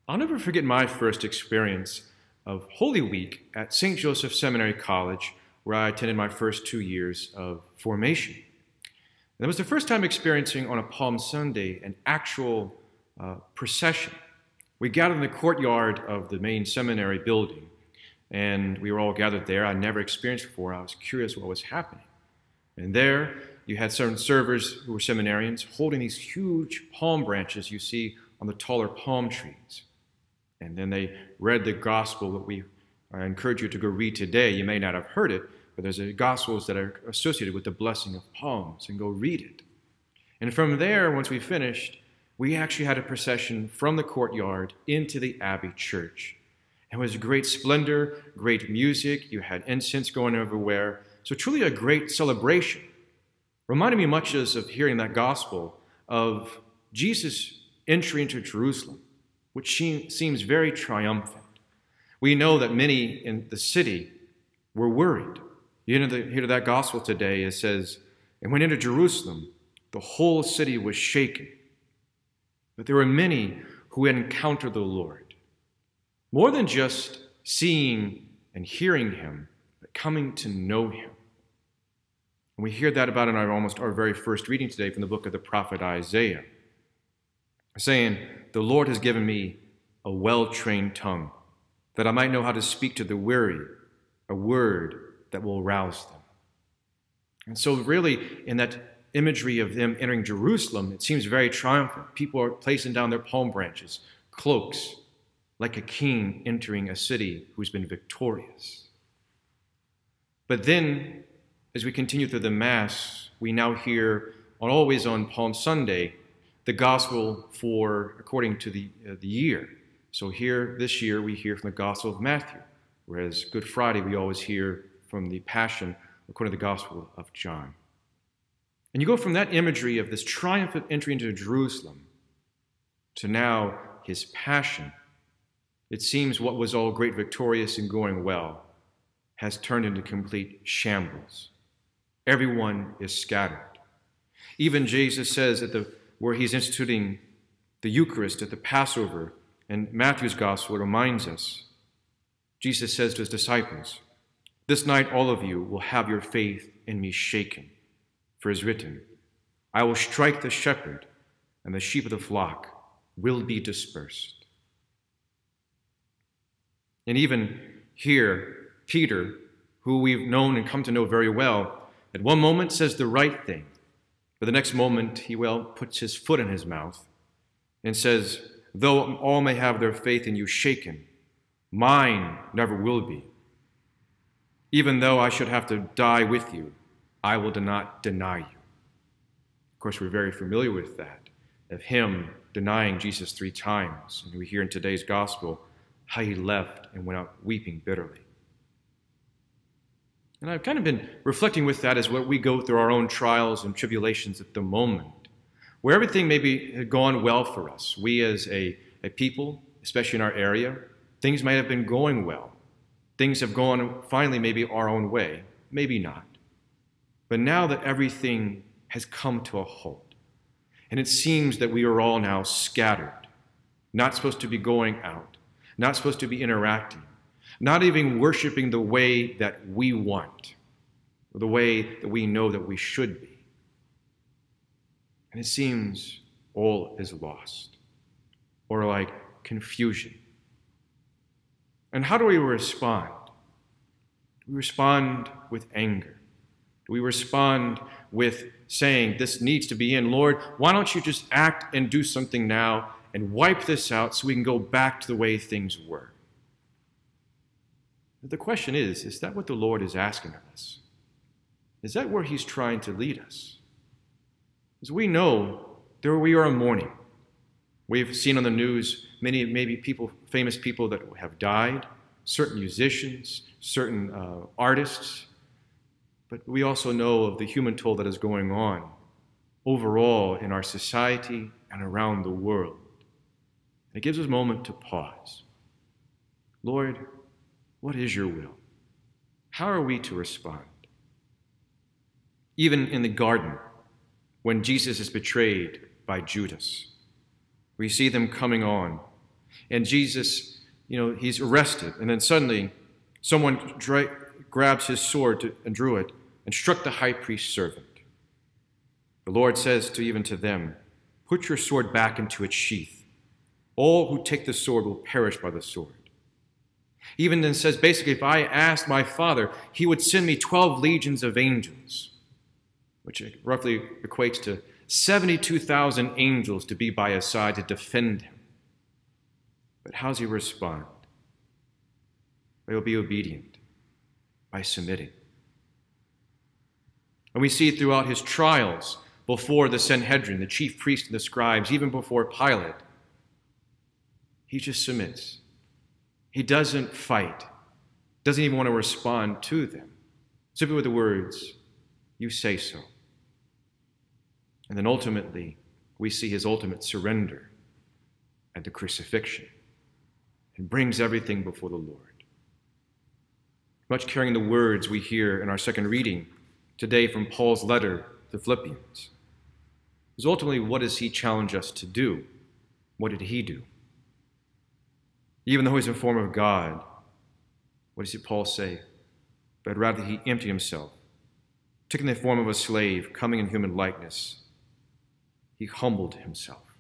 I'll never forget my first experience of Holy Week at St. Joseph Seminary College, where I attended my first 2 years of formation. And it was the first time experiencing on a Palm Sunday an actual procession. We gathered in the courtyard of the main seminary building, and we were all gathered there. I never experienced before. I was curious what was happening. And there you had certain servers who were seminarians holding these huge palm branches you see on the taller palm trees. And then they read the gospel that I encourage you to go read today. You may not have heard it, but there's gospels that are associated with the blessing of palms, and go read it. And from there, once we finished, we actually had a procession from the courtyard into the Abbey Church. It was great splendor, great music. You had incense going everywhere. So truly a great celebration. Reminded me much as of hearing that gospel of Jesus' entry into Jerusalem, which seems very triumphant. We know that many in the city were worried. You hear that gospel today, it says, and went into Jerusalem, the whole city was shaken. But there were many who had encountered the Lord. More than just seeing and hearing him, but coming to know him. And we hear that about in our very first reading today from the book of the prophet Isaiah, saying, "The Lord has given me a well-trained tongue, that I might know how to speak to the weary, a word that will rouse them." And so really, in that imagery of them entering Jerusalem, it seems very triumphant. People are placing down their palm branches, cloaks, like a king entering a city who's been victorious. But then, as we continue through the Mass, we now hear, always on Palm Sunday, the gospel according to the year. So here, this year, we hear from the Gospel of Matthew, whereas Good Friday, we always hear from the Passion according to the Gospel of John. And you go from that imagery of this triumphant entry into Jerusalem to now his Passion. It seems what was all great, victorious, and going well has turned into complete shambles. Everyone is scattered. Even Jesus says where he's instituting the Eucharist at the Passover, and Matthew's Gospel reminds us, Jesus says to his disciples, "This night all of you will have your faith in me shaken. For it is written, I will strike the shepherd, and the sheep of the flock will be dispersed." And even here, Peter, who we've known and come to know very well, at one moment says the right thing, but the next moment he puts his foot in his mouth and says, "Though all may have their faith in you shaken, mine never will be. Even though I should have to die with you, I will not deny you." Of course, we're very familiar with that, of him denying Jesus 3 times. And we hear in today's gospel how he left and went out weeping bitterly. And I've kind of been reflecting with that as what we go through our own trials and tribulations at the moment, where everything maybe had gone well for us. We as a people, especially in our area, things might have been going well. Things have gone finally maybe our own way, maybe not. But now that everything has come to a halt, and it seems that we are all now scattered, not supposed to be going out, not supposed to be interacting, not even worshiping the way that we want, or the way that we know that we should be. And it seems all is lost, or like confusion. And how do we respond? Do we respond with anger? Do we respond with saying, "This needs to be in, Lord, why don't you just act and do something now and wipe this out so we can go back to the way things were?" The question is that what the Lord is asking of us? Is that where he's trying to lead us? As we know, there we are mourning. We've seen on the news many famous people that have died, certain musicians, certain artists, but we also know of the human toll that is going on overall in our society and around the world. And it gives us a moment to pause. Lord, what is your will? How are we to respond? Even in the garden, when Jesus is betrayed by Judas, we see them coming on, And Jesus, he's arrested. And then suddenly someone grabs his sword and drew it and struck the high priest's servant. The Lord says even to them, "Put your sword back into its sheath. All who take the sword will perish by the sword." He even then says, basically, if I asked my Father, he would send me 12 legions of angels, which roughly equates to 72,000 angels to be by his side to defend him. But how does he respond? He'll be obedient by submitting. And we see throughout his trials before the Sanhedrin, the chief priests and the scribes, even before Pilate, he just submits. He doesn't fight, doesn't even want to respond to them. Simply with the words, "You say so." And then ultimately, we see his ultimate surrender at the crucifixion and brings everything before the Lord. Much carrying the words we hear in our second reading today from Paul's letter to Philippians. Because ultimately, what does he challenge us to do? What did he do? Even though he's in form of God, what does Paul say? But rather he emptied himself, taking the form of a slave, coming in human likeness. He humbled himself.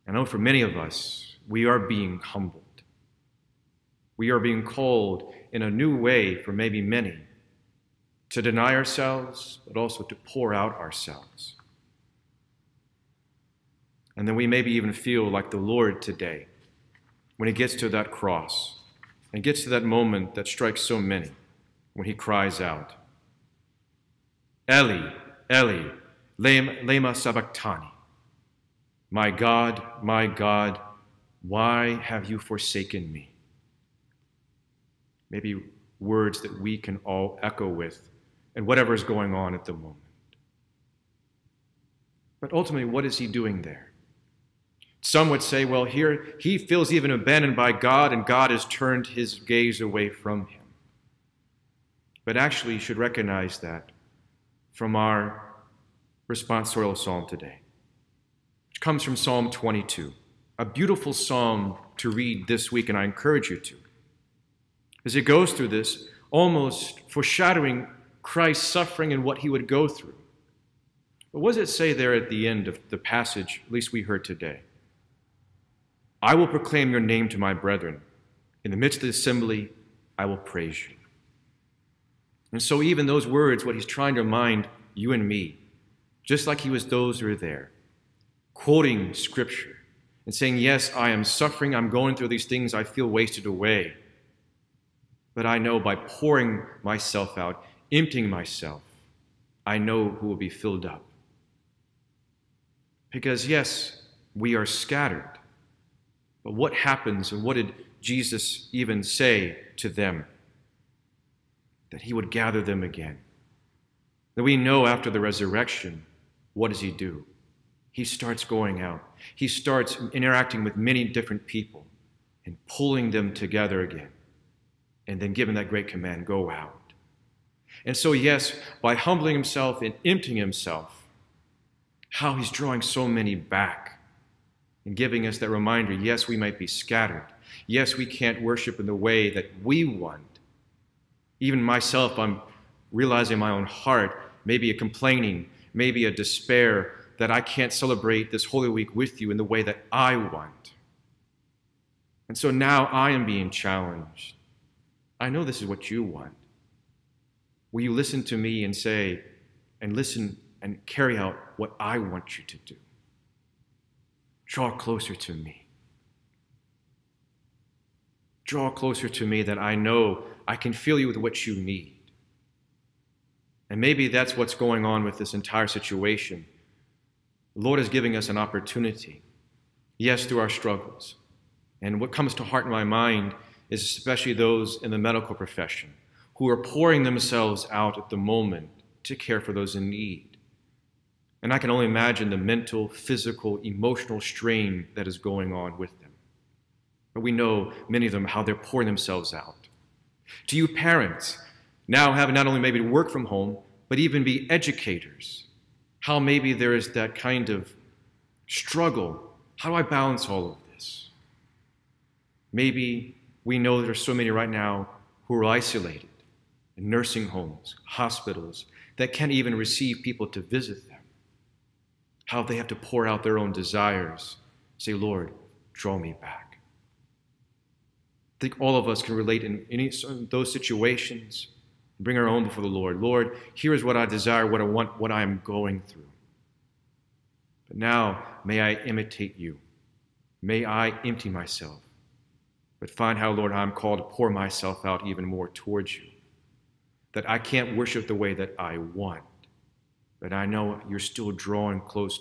I know for many of us, we are being humbled. We are being called in a new way for maybe many to deny ourselves, but also to pour out ourselves. And then we maybe even feel like the Lord today, when he gets to that cross and gets to that moment that strikes so many, when he cries out, "Eli, Eli, lema sabachthani." My God, why have you forsaken me?" Maybe words that we can all echo with and whatever is going on at the moment. But ultimately, what is he doing there? Some would say, well, here he feels even abandoned by God, and God has turned his gaze away from him. But actually, you should recognize that from our responsorial psalm today, which comes from Psalm 22, a beautiful psalm to read this week, and I encourage you to. As it goes through this, almost foreshadowing Christ's suffering and what he would go through. But what does it say there at the end of the passage, at least we heard today? "I will proclaim your name to my brethren. In the midst of the assembly, I will praise you." And so even those words, what he's trying to remind you and me, just like he was those who were there, quoting Scripture and saying, yes, I am suffering, I'm going through these things, I feel wasted away. But I know by pouring myself out, emptying myself, I know who will be filled up. Because yes, we are scattered. But what happens, and what did Jesus even say to them? That he would gather them again. That we know after the resurrection, what does he do? He starts going out. He starts interacting with many different people and pulling them together again. And then giving that great command, go out. And so yes, by humbling himself and emptying himself, how he's drawing so many back and giving us that reminder, yes, we might be scattered. Yes, we can't worship in the way that we want. Even myself, I'm realizing in my own heart, maybe a complaining, maybe a despair that I can't celebrate this Holy Week with you in the way that I want. And so now I am being challenged. I know this is what you want. Will you listen to me and say, and listen and carry out what I want you to do? Draw closer to me. Draw closer to me that I know I can fill you with what you need. And maybe that's what's going on with this entire situation. The Lord is giving us an opportunity, yes, through our struggles. And what comes to heart in my mind is especially those in the medical profession who are pouring themselves out at the moment to care for those in need. And I can only imagine the mental, physical, emotional strain that is going on with them. But we know many of them, how they're pouring themselves out. To you parents, now having not only maybe to work from home, but even be educators, how maybe there is that kind of struggle. How do I balance all of this? Maybe we know there are so many right now who are isolated in nursing homes, hospitals, that can't even receive people to visit them. How they have to pour out their own desires. Say, Lord, draw me back. I think all of us can relate in any of those situations. Bring our own before the Lord. Lord, here is what I desire, what I want, what I am going through. But now, may I imitate you. May I empty myself. But find how, Lord, I'm called to pour myself out even more towards you. That I can't worship the way that I want. But I know you're still drawing close.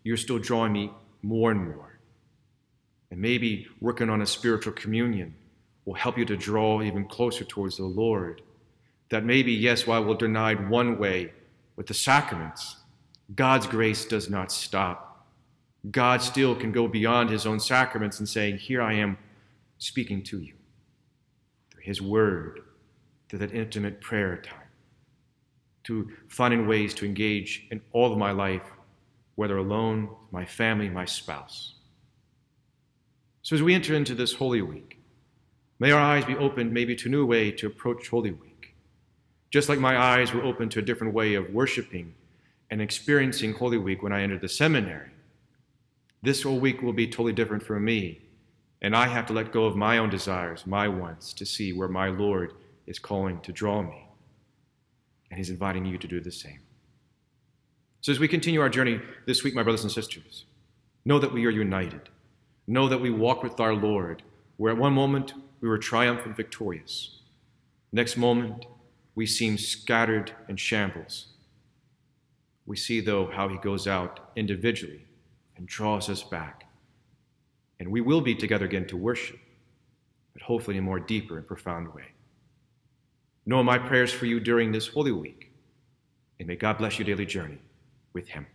You're still drawing me more and more. And maybe working on a spiritual communion will help you to draw even closer towards the Lord. That maybe, yes, while we're denied one way with the sacraments, God's grace does not stop. God still can go beyond his own sacraments and saying, here I am speaking to you. Through his word, through that intimate prayer time, to finding ways to engage in all of my life, whether alone, my family, my spouse. So as we enter into this Holy Week, may our eyes be opened maybe to a new way to approach Holy Week. Just like my eyes were open to a different way of worshiping and experiencing Holy Week when I entered the seminary, this whole week will be totally different for me, and I have to let go of my own desires, my wants, to see where my Lord is calling to draw me, and he's inviting you to do the same. So as we continue our journey this week, my brothers and sisters, know that we are united. Know that we walk with our Lord, where at one moment we were triumphant, victorious. Next moment, we seem scattered in shambles. We see, though, how he goes out individually and draws us back. And we will be together again to worship, but hopefully in a more deeper and profound way. Know my prayers for you during this Holy Week, and may God bless your daily journey with him.